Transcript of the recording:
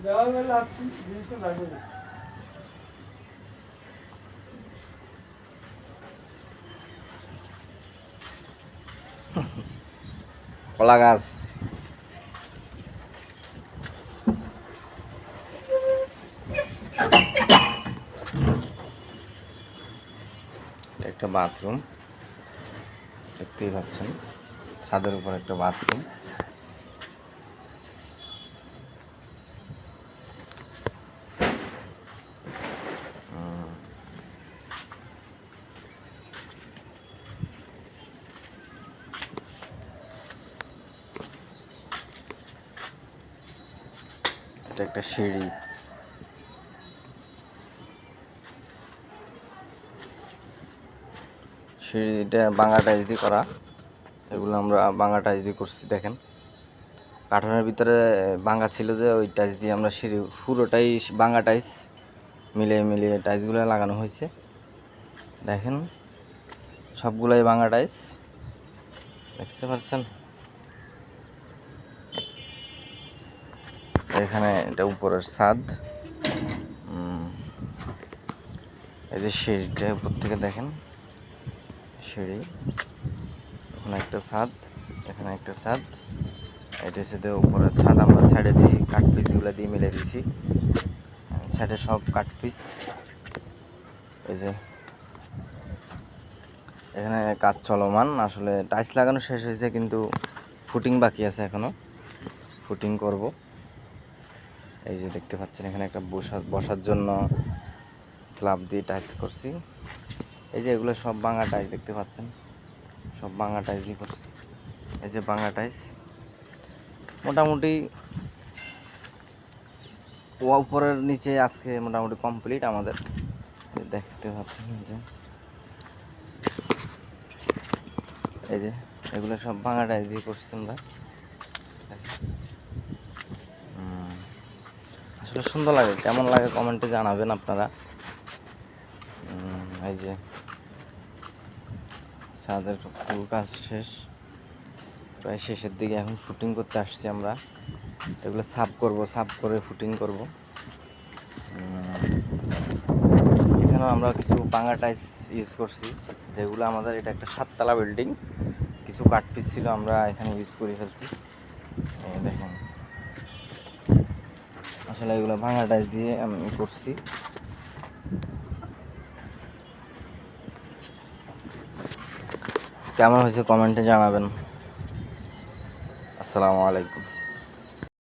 কলা গাছ একটা বাথরুম দেখতেই পাচ্ছেন, ছাদের উপর একটা বাথরুম। এটা একটা সিঁড়ি, সিঁড়িটা বাঙ্গা টাইস দিয়ে করা। এগুলো আমরা বাঙ্গা টাইস দিয়ে করছি। দেখেন কাঠনের ভিতরে বাঙ্গা ছিল, যে ওই টাইস দিয়ে আমরা সিঁড়ি পুরোটাই বাঙ্গা টাইস মিলিয়ে মিলিয়ে টাইসগুলো লাগানো হয়েছে। দেখেন সবগুলাই বাঙ্গা টাইস, দেখতে পাচ্ছেন। এখানে এটা উপরের ছাদ, এই যে সিঁড়িটা উপর থেকে দেখেন, সিঁড়ি, এখানে একটা ছাদ, এখানে একটা ছাদ, এটা হচ্ছে উপরের ছাদ। আমরা সাইডে দিয়ে কাঠ পিসগুলো দিয়ে মিলে দিয়েছি, সাইডে সব কাঠ পিস। এই যে এখানে কাজ চলমান, আসলে টাইলস লাগানো শেষ হয়েছে, কিন্তু ফুটিং বাকি আছে, এখনো ফুটিং করব। এই যে দেখতে পাচ্ছেন এখানে একটা বসার জন্য স্ল্যাব দিয়ে টাইলস করছি। এই যে এগুলো সব বাঙ্গা টাইলস দেখতে পাচ্ছেন, সব বাঙ্গা টাইলস দিয়ে করছি। এই যে বাঙ্গা টাইলস মোটামুটি উপরের নিচে আজকে মোটামুটি কমপ্লিট আমাদের। দেখতে পাচ্ছেন যে এই যে এগুলো সব বাঙ্গা টাইলস দিয়ে করছি আমরা। আসলে সুন্দর লাগে, কেমন লাগে কমেন্টে জানাবেন আপনারা। এই যে ছাদের ফুল কাজ শেষ, প্রায় শেষের দিকে, এখন ফুটিং করতে আসছি আমরা। এগুলো সাফ করব, সাফ করে ফুটিং করব। এখানেও আমরা কিছু বাঙ্গা টাইলস ইউজ করছি, যেগুলো আমাদের, এটা একটা 7 তলা বিল্ডিং, কিছু কাঠ পিস ছিল আমরা এখানে ইউজ করে ফেলছি। দেখেন আসলে এগুলো ভাঙা টাইলস দিয়ে আমি করছি। কেমন হয়েছে কমেন্টে জানাবেন। আসসালামু আলাইকুম।